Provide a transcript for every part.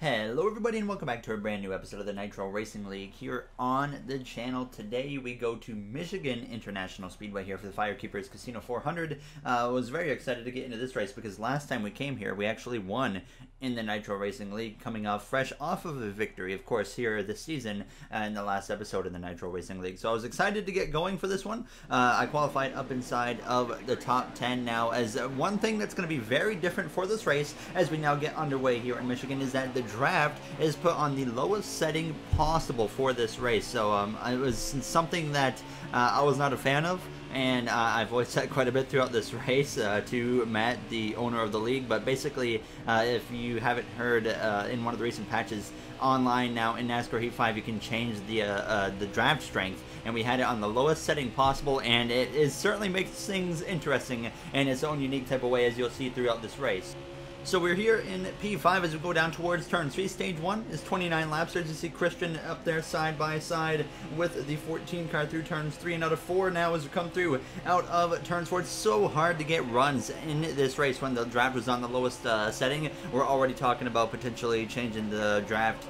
Hello everybody and welcome back to a brand new episode of the Nitro Racing League here on the channel. Today we go to Michigan International Speedway here for the Firekeepers Casino 400. I was very excited to get into this race because last time we came here we actually won in the Nitro Racing League, coming off fresh off of a victory, of course, here this season in the last episode in the Nitro Racing League. So I was excited to get going for this one. I qualified up inside of the top 10 now, as one thing that's going to be very different for this race as we now get underway here in Michigan is that the draft is put on the lowest setting possible for this race. So it was something that I was not a fan of, and I've voiced that quite a bit throughout this race to Matt, the owner of the league. But basically, if you haven't heard, in one of the recent patches online now in NASCAR Heat 5, you can change the draft strength, and we had it on the lowest setting possible, and it certainly makes things interesting in its own unique type of way, as you'll see throughout this race. So we're here in P5 as we go down towards turn 3. Stage 1 is 29 laps. As you see Christian up there side by side with the 14 car through turns 3 and out of 4 now as we come through out of turns 4. It's so hard to get runs in this race when the draft was on the lowest setting. We're already talking about potentially changing the draft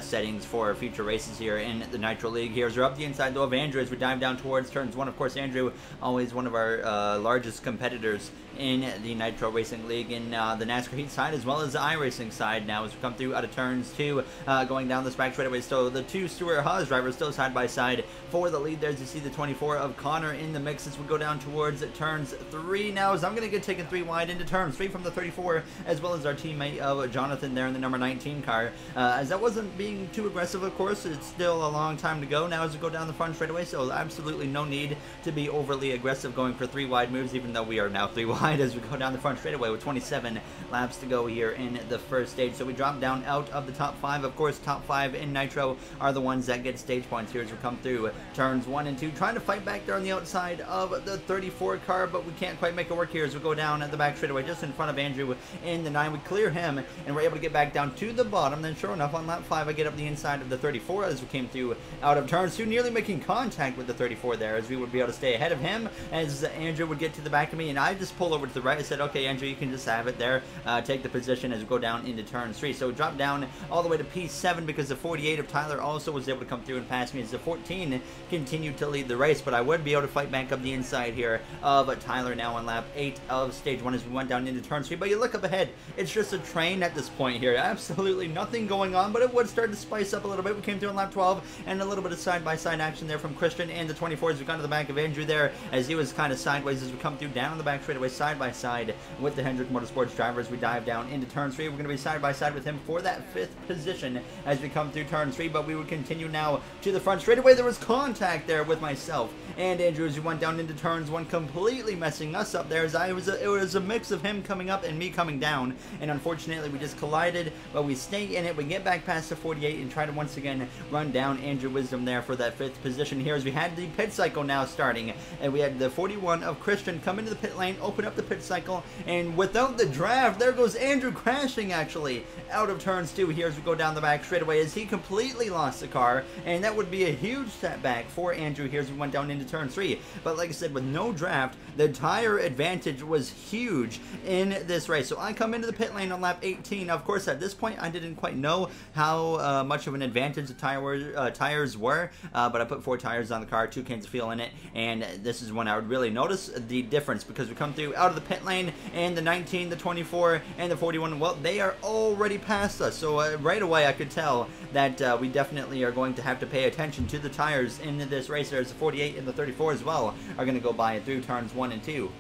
settings for future races here in the Nitro League. Here's we're up the inside though of Andrew as we dive down towards turns 1. Of course, Andrew, always one of our largest competitors in the Nitro Racing League in the NASCAR Heat side as well as the iRacing side now as we come through out of turns 2, going down this back straightaway. So the two Stuart Haas drivers still side by side for the lead there, as you see the 24 of Connor in the mix as we go down towards turns 3 now, as I'm going to get taken 3 wide into turn 3 from the 34, as well as our teammate of Jonathan there in the number 19 car, as that wasn't being too aggressive. Of course, it's still a long time to go now as we go down the front straightaway, so absolutely no need to be overly aggressive going for 3 wide moves, even though we are now 3 wide as we go down the front straightaway with 27 laps to go here in the first stage. So we drop down out of the top 5. Of course, top 5 in Nitro are the ones that get stage points here as we come through turns 1 and 2, trying to fight back there on the outside of the 34 car, but we can't quite make it work here as we go down at the back straightaway just in front of Andrew in the 9. We clear him and we're able to get back down to the bottom. Then sure enough, on lap 5 I get up the inside of the 34 as we came through out of turns 2, nearly making contact with the 34 there, as we would be able to stay ahead of him as Andrew would get to the back of me, and I just pull over to the right. I said, okay, Andrew, you can just have it there, take the position as we go down into turn 3. So we drop down all the way to P7 because the 48 of Tyler also was able to come through and pass me as the 14 continued to lead the race, but I would be able to fight back up the inside here of Tyler now on lap 8 of stage 1 as we went down into turn 3. But you look up ahead, it's just a train at this point here, absolutely nothing going on, but it would start to spice up a little bit. We came through on lap 12 and a little bit of side-by-side action there from Christian and the 24 as we got to the back of Andrew there, as he was kind of sideways as we come through down the back straightaway side by side with the Hendrick Motorsports drivers. We dive down into turn 3. We're going to be side by side with him for that 5th position as we come through turn 3, but we would continue now to the front straightaway. There was contact there with myself and Andrew as we went down into turns 1, completely messing us up there, as it was a mix of him coming up and me coming down, and unfortunately we just collided, but we stay in it. We get back past the 48 and try to once again run down Andrew Wisdom there for that 5th position here, as we had the pit cycle now starting, and we had the 41 of Christian come into the pit lane, open up the pit cycle, and without the draft, there goes Andrew crashing actually out of turns 2 here as we go down the back straightaway, as he completely lost the car, and that would be a huge setback for Andrew here as we went down into turn 3. But like I said, with no draft, the tire advantage was huge in this race. So I come into the pit lane on lap 18. Now, of course, at this point, I didn't quite know how much of an advantage the tires were, but I put 4 tires on the car, 2 cans of fuel in it, and this is when I would really notice the difference, because we come through out of the pit lane, and the 19, the 24, and the 41, well, they are already past us. So right away, I could tell that we definitely are going to have to pay attention to the tires in this race. There's the 48 and the 34 as well are going to go by through turns 1 and 2.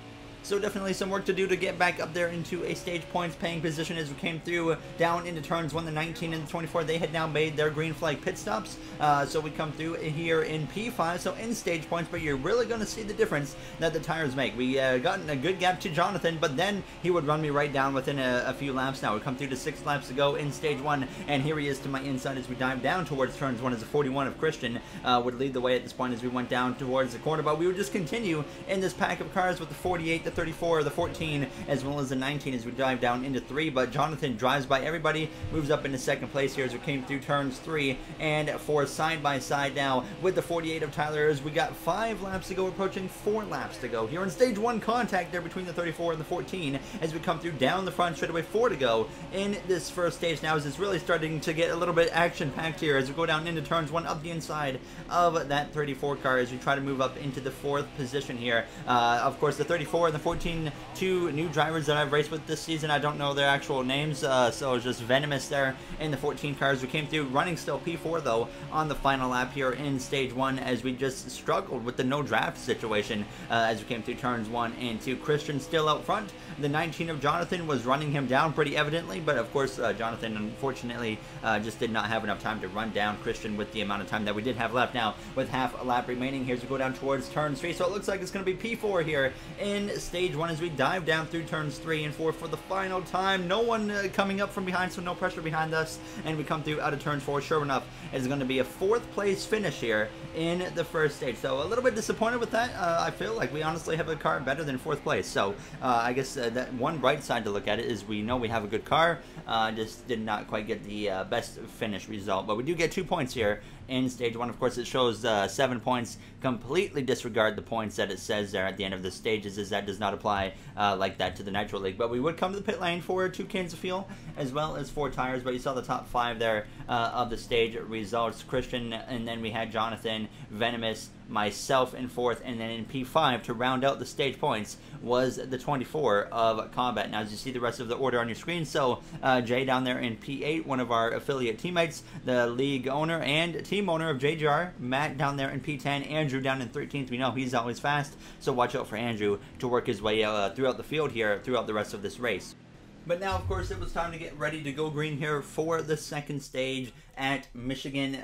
So definitely some work to do to get back up there into a stage points paying position as we came through down into turns 1, the 19 and the 24. They had now made their green flag pit stops. So we come through here in P5, so in stage points, but you're really going to see the difference that the tires make. We gotten a good gap to Jonathan, but then he would run me right down within a few laps now. We come through to 6 laps to go in stage 1, and here he is to my inside as we dive down towards turns 1 as the 41 of Christian would lead the way at this point as we went down towards the corner. But we would just continue in this pack of cars with the 48, the 34, the 14, as well as the 19 as we dive down into 3. But Jonathan drives by everybody, moves up into second place here as we came through turns 3 and 4 side by side now with the 48 of Tyler. As we got 5 laps to go, approaching 4 laps to go here in stage 1. Contact there between the 34 and the 14 as we come through down the front straightaway. 4 to go in this first stage now, as it's really starting to get a little bit action packed here as we go down into turns 1 up the inside of that 34 car as we try to move up into the 4th position here. Of course, the 34 and the 14, 2 new drivers that I've raced with this season. I don't know their actual names, so it's just Venomous there in the 14 cars. We came through running still P4 though on the final lap here in stage 1 as we just struggled with the no draft situation as we came through turns 1 and 2. Christian still out front. The 19 of Jonathan was running him down pretty evidently, but of course Jonathan unfortunately just did not have enough time to run down Christian with the amount of time that we did have left. Now with half a lap remaining here as we go down towards turn 3, so it looks like it's going to be P4 here in stage 1 as we dive down through turns 3 and 4 for the final time. No one coming up from behind, so no pressure behind us, and we come through out of turns 4. Sure enough, it's going to be a 4th place finish here in the first stage, so a little bit disappointed with that. I feel like we honestly have a car better than 4th place, so I guess that one bright side to look at it is we know we have a good car, just did not quite get the best finish result, but we do get 2 points here in stage 1. Of course, it shows 7 points. Completely disregard the points that it says there at the end of the stages, as that does not apply like that to the Nitro League. But we would come to the pit lane for 2 cans of fuel as well as 4 tires. But you saw the top 5 there of the stage results. Christian, and then we had Jonathan, Venomous, myself in 4th, and then in P5 to round out the stage points was the 24 of Combat. Now, as you see the rest of the order on your screen, so Jay down there in P8, one of our affiliate teammates, the league owner and team owner of JGR, Matt down there in P10, Andrew down in 13th. We know he's always fast, so watch out for Andrew to work his way throughout the field here throughout the rest of this race. But now, of course, it was time to get ready to go green here for the second stage at Michigan.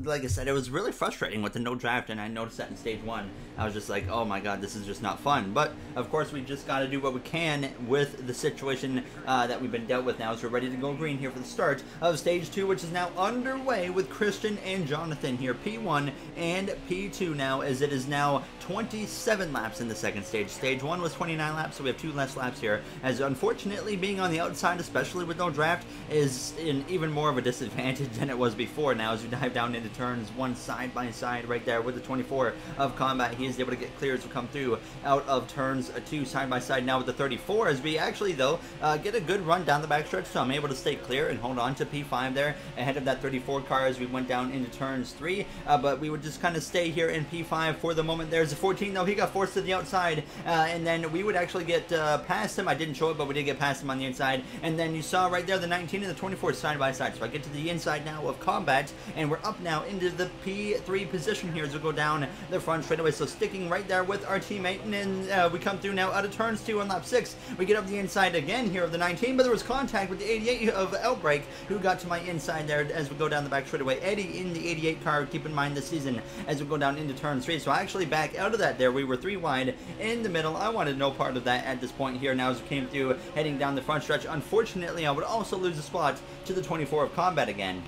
Like I said, it was really frustrating with the no draft, and I noticed that in stage 1. I was just like, oh my god, this is just not fun. But, of course, we just got to do what we can with the situation that we've been dealt with now. So we're ready to go green here for the start of stage 2, which is now underway with Christian and Jonathan here. P1 and P2 now, as it is now 27 laps in the second stage. Stage 1 was 29 laps, so we have 2 less laps here, as unfortunately being on the outside, especially with no draft, is in even more of a disadvantage than it was before. Now as we dive down into turns 1 side by side right there with the 24 of Combat, he is able to get clear as we come through out of turns 2 side by side now with the 34, as we actually though get a good run down the backstretch, so I'm able to stay clear and hold on to P5 there ahead of that 34 car as we went down into turns 3, but we would just kind of stay here in P5 for the moment. There's a 14 though, he got forced to the outside, and then we would actually get past him. I didn't show it, but we did get past him on the inside, and then you saw right there the 19 and the 24 side by side. So I get to the inside now of Combat, and we're up now into the P3 position here as we go down the front straightaway, so sticking right there with our teammate. And then we come through now out of turns 2 on lap 6. We get up the inside again here of the 19, but there was contact with the 88 of Outbreak, who got to my inside there as we go down the back straightaway. Eddie in the 88 car, keep in mind this season, as we go down into turn 3. So I actually back out of that there. We were 3 wide in the middle. I wanted no part of that at this point here now as we came through heading down the front stretch. Unfortunately, I would also lose a spot to the 24 of Combat again.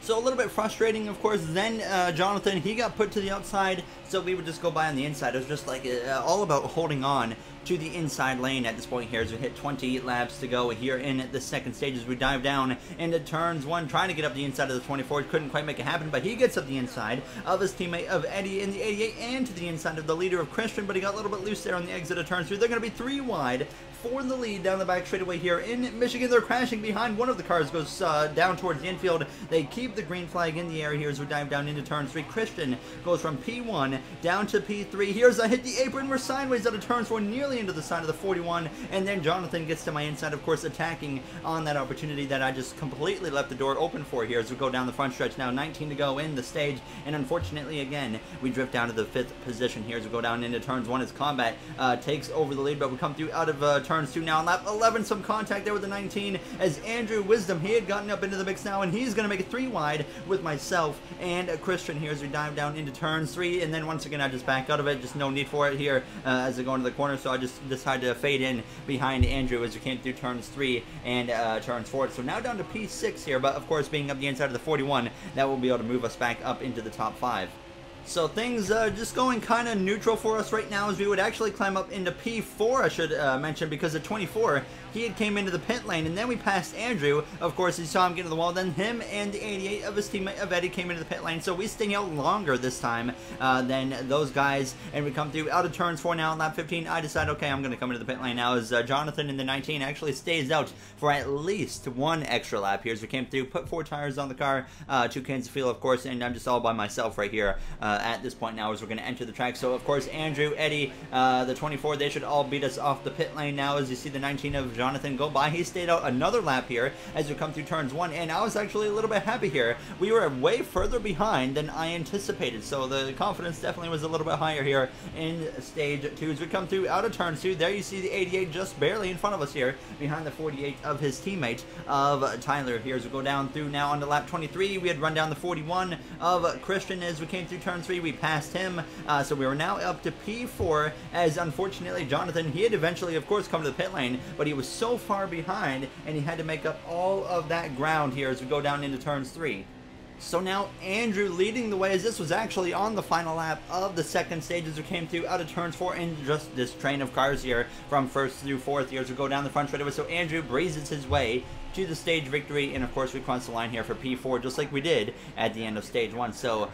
So a little bit frustrating, of course. Then Jonathan, he got put to the outside, so we would just go by on the inside. It was just like all about holding on to the inside lane at this point here as we hit 20 laps to go here in the second stage as we dive down into turns 1, trying to get up the inside of the 24. Couldn't quite make it happen, but he gets up the inside of his teammate of Eddie in the 88 and to the inside of the leader of Christian, but he got a little bit loose there on the exit of turn 3. They're going to be 3 wide for the lead down the back straightaway here in Michigan. They're crashing behind. One of the cars goes down towards the infield. They keep the green flag in the air here as we dive down into turn 3. Christian goes from P1 down to P3. Here's I hit the apron. We're sideways out of turn 4, nearly into the side of the 41, and then Jonathan gets to my inside, of course, attacking on that opportunity that I just completely left the door open for here as we go down the front stretch. Now 19 to go in the stage, and unfortunately again we drift down to the 5th position here as we go down into turns 1 as Combat takes over the lead, but we come through out of turns 2 now on lap 11. Some contact there with the 19 as Andrew Wisdom, he had gotten up into the mix now, and he's going to make it 3 wide with myself and Christian here as we dive down into turns 3, and then once again I just back out of it. Just no need for it here as I go into the corner, so I just decided to fade in behind Andrew as we came through turns 3 and turns 4. So now down to P6 here, but of course being up the inside of the 41, that will be able to move us back up into the top 5. So things just going kind of neutral for us right now as we would actually climb up into P4, I should mention, because at 24, he had came into the pit lane, and then we passed Andrew. Of course, he saw him get to the wall, then him and the 88 of his teammate of Eddie came into the pit lane, so we stayed out longer this time than those guys, and we come through out of turns 4 now in lap 15. I decide, okay, I'm going to come into the pit lane now as Jonathan in the 19 actually stays out for at least one extra lap here as we came through, put 4 tires on the car, 2 cans of fuel, of course, and I'm just all by myself right here at this point now as we're going to enter the track. So, of course, Andrew, Eddie, the 24, they should all beat us off the pit lane now as you see the 19 of Jonathan go by. He stayed out another lap here as we come through turns 1, and I was actually a little bit happy here. We were way further behind than I anticipated, so the confidence definitely was a little bit higher here in stage 2 as we come through out of turns 2. There you see the 88 just barely in front of us here behind the 48 of his teammate of Tyler here as we go down through now onto lap 23. We had run down the 41 of Christian as we came through turn 3. We passed him, so we were now up to P4 as unfortunately Jonathan, he had eventually of course come to the pit lane, but he was so far behind and he had to make up all of that ground here as we go down into turns 3. So now Andrew leading the way as this was actually on the final lap of the second stage as we came through out of turns 4 in just this train of cars here from first through fourth here as we go down the front straightaway. So Andrew breezes his way to the stage victory, and of course we cross the line here for P4 just like we did at the end of stage 1. So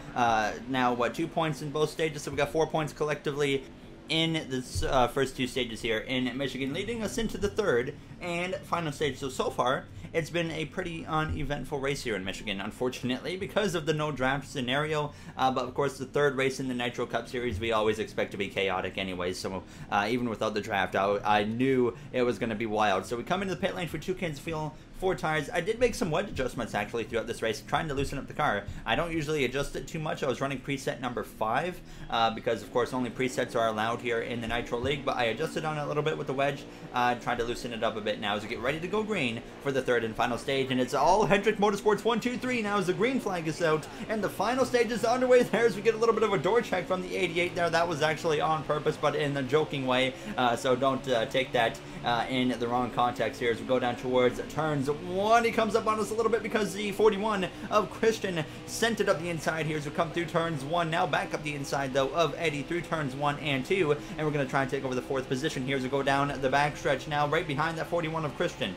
now what, 2 points in both stages, so we got 4 points collectively in the first 2 stages here in Michigan, leading us into the third and final stage. So far it's been a pretty uneventful race here in Michigan, unfortunately, because of the no draft scenario. But of course, the third race in the Nitro Cup Series, we always expect to be chaotic anyways. So even without the draft, I knew it was going to be wild. So we come into the pit lane for 2 cans of fuel, 4 tires. I did make some wedge adjustments actually throughout this race, trying to loosen up the car. I don't usually adjust it too much. I was running preset number 5 because of course only presets are allowed here in the Nitro League, but I adjusted on it a little bit with the wedge, trying to loosen it up a bit now as we get ready to go green for the third and final stage. And it's all Hendrick Motorsports 1, 2, 3 now as the green flag is out and the final stage is underway there as we get a little bit of a door check from the 88 there. That was actually on purpose, but in a joking way, so don't take that in the wrong context here as we go down towards turns 1. He comes up on us a little bit because the 41 of Christian sent it up the inside here as we come through turns 1. Now back up the inside though of Eddie through turns 1 and 2, and we're going to try and take over the 4th position here as we go down the backstretch now right behind that 41 of Christian.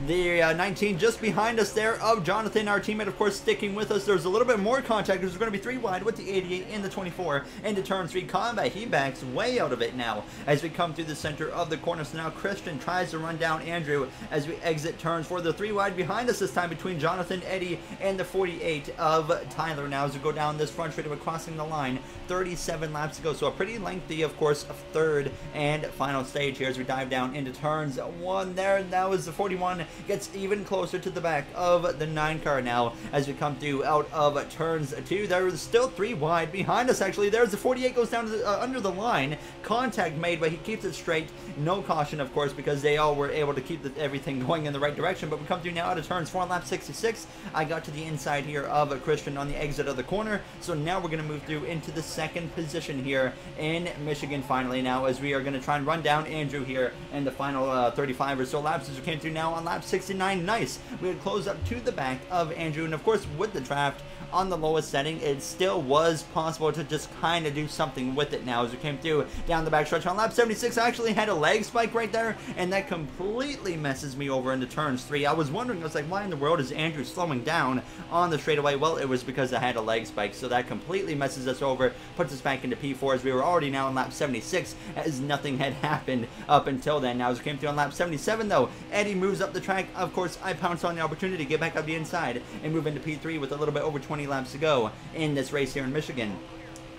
The 19 just behind us there of Jonathan, our teammate, of course, sticking with us. There's a little bit more contact. There's going to be 3 wide with the 88 and the 24 into turn 3 combat. He backs way out of it now as we come through the center of the corner. So now Christian tries to run down Andrew as we exit turns 4. The 3 wide behind us this time between Jonathan, Eddie, and the 48 of Tyler now as we go down this front straightaway, crossing the line. 37 laps to go. So a pretty lengthy, of course, third and final stage here as we dive down into turns 1 there. And that was the 41 gets even closer to the back of the 9 car now as we come through out of turns 2. There's still 3 wide behind us actually. There's the 48 goes down to the, under the line. Contact made, but he keeps it straight. No caution, of course, because they all were able to keep everything going in the right direction. But we come through now out of turns 4 on lap 66. I got to the inside here of Christian on the exit of the corner. So now we're going to move through into the 2nd position here in Michigan finally now as we are going to try and run down Andrew here in the final 35 or so laps as we came through now on lap 69. Nice. We had closed up to the back of Andrew, and of course with the draft on the lowest setting, it still was possible to just kind of do something with it now as we came through down the backstretch on lap 76. I actually had a leg spike right there, and that completely messes me over into turns 3. I was wondering, I was like, why in the world is Andrew slowing down on the straightaway? Well, it was because I had a leg spike, so that completely messes us over, puts us back into P4 as we were already now on lap 76 as nothing had happened up until then. Now as we came through on lap 77 though, Eddie moves up the track. Of course, I pounced on the opportunity to get back up the inside and move into P3 with a little bit over 20 laps to go in this race here in Michigan.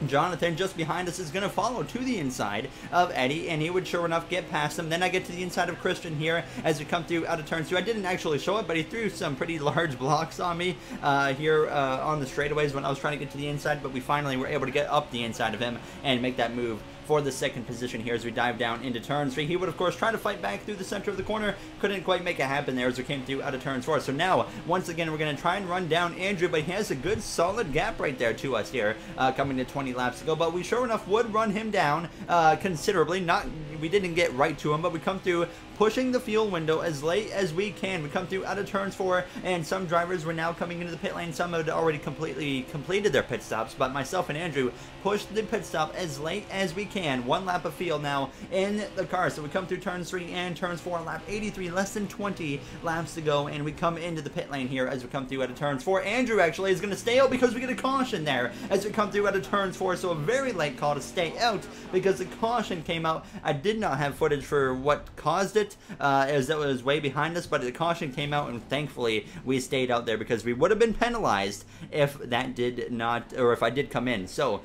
Jonathan just behind us is going to follow to the inside of Eddie, and he would sure enough get past him. Then I get to the inside of Christian here as we come through out of turn 2. I didn't actually show it, but he threw some pretty large blocks on me here on the straightaways when I was trying to get to the inside, but we finally were able to get up the inside of him and make that move for the 2nd position here as we dive down into turn 3. He would, of course, try to fight back through the center of the corner. Couldn't quite make it happen there as we came through out of turn 4. So now, once again, we're going to try and run down Andrew, but he has a good solid gap right there to us here coming to 20 laps to go. But we sure enough would run him down considerably. We didn't get right to him, but we come through, pushing the fuel window as late as we can. We come through out of turns 4, and some drivers were now coming into the pit lane. Some had already completed their pit stops, but myself and Andrew pushed the pit stop as late as we can. 1 lap of field now in the car. So we come through turns 3 and turns 4, lap 83, less than 20 laps to go, and we come into the pit lane here as we come through out of turns 4. Andrew actually is going to stay out because we get a caution there as we come through out of turns 4, so a very late call to stay out because the caution came out. I did not have footage for what caused it, as it was way behind us, but the caution came out, and thankfully we stayed out there because we would have been penalized if that did not, or if I did come in. So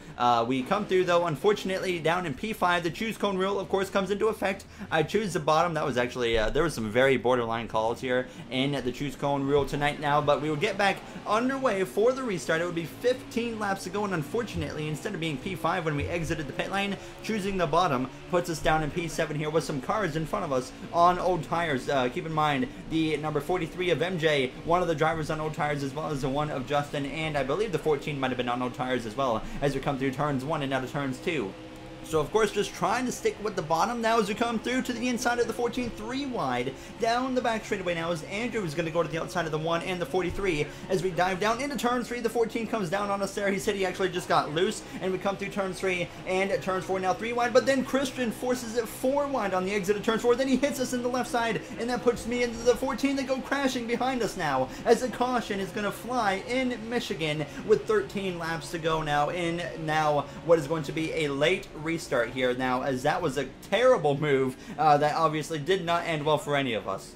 we come through though, unfortunately, down in P5. The choose cone rule, of course, comes into effect. I choose the bottom. That was actually, there was some very borderline calls here in the choose cone rule tonight now, but we will get back underway for the restart. It would be 15 laps to go, and unfortunately, instead of being P5 when we exited the pit lane, choosing the bottom puts us down in P7 here with some cars in front of us on old tires. Keep in mind, the number 43 of MJ, one of the drivers on old tires, as well as the one of Justin, and I believe the 14 might have been on old tires as well, as we come through turns 1 and out of turns 2. So, of course, just trying to stick with the bottom now as we come through to the inside of the 14, 3 wide, down the back straightaway now as Andrew is going to go to the outside of the 1 and the 43. As we dive down into turn 3, the 14 comes down on us there. He said he actually just got loose, and we come through turn 3 and turns 4 now 3 wide, but then Christian forces it 4 wide on the exit of turn 4. Then he hits us in the left side, and that puts me into the 14. They go crashing behind us now as the caution is going to fly in Michigan with 13 laps to go now in what is going to be a late restart here now, as that was a terrible move that obviously did not end well for any of us.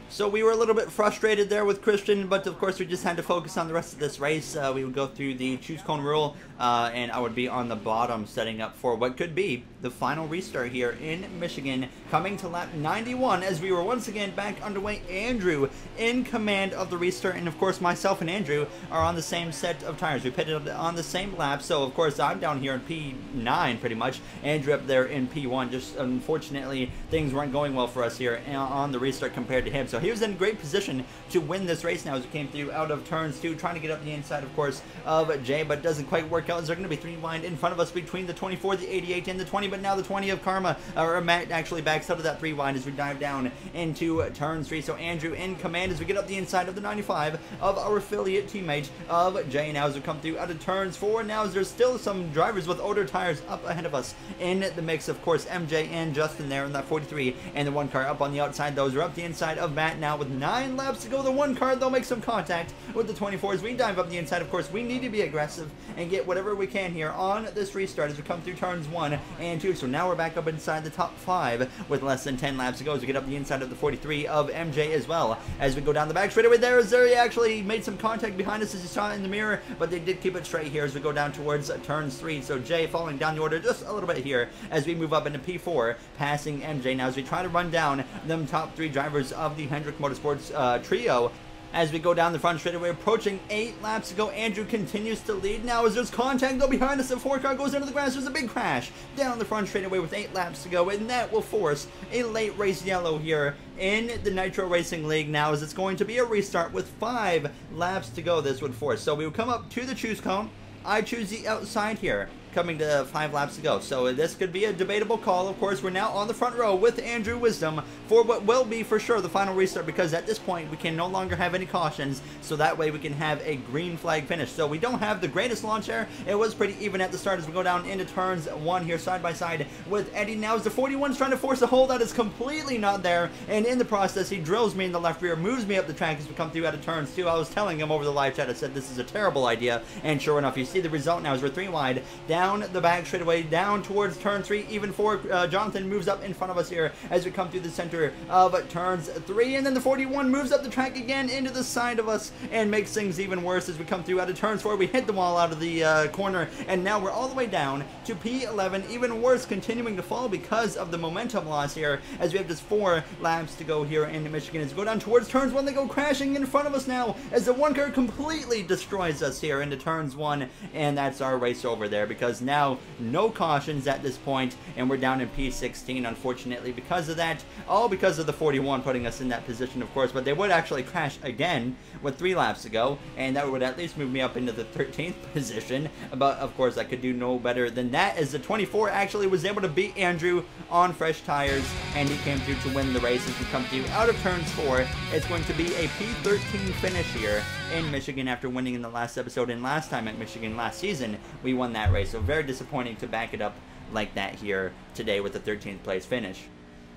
So we were a little bit frustrated there with Christian, but of course we just had to focus on the rest of this race. We would go through the choose cone rule, and I would be on the bottom setting up for what could be the final restart here in Michigan, coming to lap 91 as we were once again back underway. Andrew in command of the restart, and of course myself and Andrew are on the same set of tires. We pitted on the same lap, so of course I'm down here in P9 pretty much, Andrew up there in P1. Just unfortunately things weren't going well for us here on the restart compared to him. So he was in great position to win this race now as we came through out of turns 2, trying to get up the inside, of course, of Jay, but doesn't quite work out as they're going to be 3 wide in front of us between the 24, the 88, and the 20, but now the 20 of Karma, or Matt, actually backs out of that 3 wide as we dive down into turn 3. So Andrew in command as we get up the inside of the 95 of our affiliate teammate of Jay now as we come through out of turns 4. Now as there's still some drivers with older tires up ahead of us in the mix, of course, MJ and Justin there in that 43, and the 1 car up on the outside. Those are up the inside of Matt now with 9 laps to go. The 1 car, they'll make some contact with the 24 as we dive up the inside. Of course, we need to be aggressive and get whatever we can here on this restart as we come through turns 1 and 2. So now we're back up inside the top 5 with less than 10 laps to go as we get up the inside of the 43 of MJ as well. As we go down the back straightaway there, as they actually made some contact behind us as you saw in the mirror, but they did keep it straight here as we go down towards turns 3. So Jay falling down the order just a little bit here as we move up into P4, passing MJ now as we try to run down them top 3 drivers of the Hendrick Motorsports trio. As we go down the front straightaway, approaching 8 laps to go, Andrew continues to lead now as there's contact though behind us. The 4 car goes into the grass. There's a big crash down the front straightaway with 8 laps to go, and that will force a late race yellow here in the Nitro Racing League now, as it's going to be a restart with 5 laps to go. This would force. So we will come up to the choose cone. I choose the outside here, coming to 5 laps to go. So this could be a debatable call. Of course, we're now on the front row with Andrew Wisdom for what will be for sure the final restart, because at this point we can no longer have any cautions, so that way we can have a green flag finish. So we don't have the greatest launch air. It was pretty even at the start as we go down into turns 1 here side by side with Eddie. Now as the 41's trying to force a hold that is completely not there, and in the process he drills me in the left rear, moves me up the track as we come through out of turns 2. I was telling him over the live chat, I said this is a terrible idea, and sure enough, you see the result now as we're 3 wide down the back straightaway down towards turn 3. Even 4 Jonathan moves up in front of us here as we come through the center of turns 3, and then the 41 moves up the track again into the side of us and makes things even worse as we come through out of turns 4. We hit the wall out of the corner, and now we're all the way down to P11. Even worse, continuing to fall because of the momentum loss here as we have just 4 laps to go here in Michigan. As we go down towards turns 1, they go crashing in front of us now as the 1 car completely destroys us here into turns 1, and that's our race over there, because as now no cautions at this point, and we're down in P16, unfortunately, because of that. All because of the 41 putting us in that position, of course, but they would actually crash again with 3 laps to go, and that would at least move me up into the 13th position. But, of course, I could do no better than that, as the 24 actually was able to beat Andrew on fresh tires, and he came through to win the race. As we come through out of turns 4, it's going to be a P13 finish here in Michigan after winning in the last episode, and last time at Michigan last season, we won that race. So very disappointing to back it up like that here today with the 13th place finish.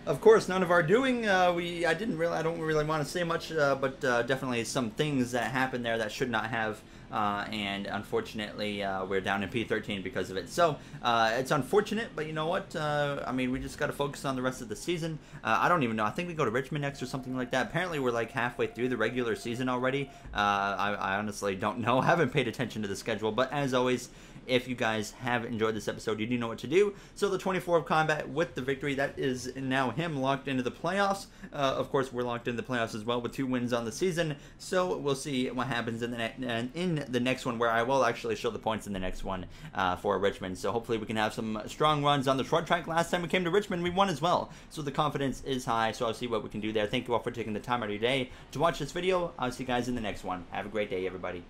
Of course, none of our doing. I don't really want to say much, but definitely some things that happened there that should not have. And unfortunately, we're down in P13 because of it. So, it's unfortunate, but you know what? I mean, we just got to focus on the rest of the season. I don't even know. I think we go to Richmond next or something like that. Apparently, we're like halfway through the regular season already. I honestly don't know. I haven't paid attention to the schedule, but as always, if you guys have enjoyed this episode, you do know what to do. So the 24 of combat with the victory, that is now him locked into the playoffs. Of course, we're locked into the playoffs as well with 2 wins on the season. So we'll see what happens in the next one, where I will actually show the points in the next one for Richmond. So hopefully we can have some strong runs on the short track. Last time we came to Richmond, we won as well. So the confidence is high. So I'll see what we can do there. Thank you all for taking the time out of your day to watch this video. I'll see you guys in the next one. Have a great day, everybody.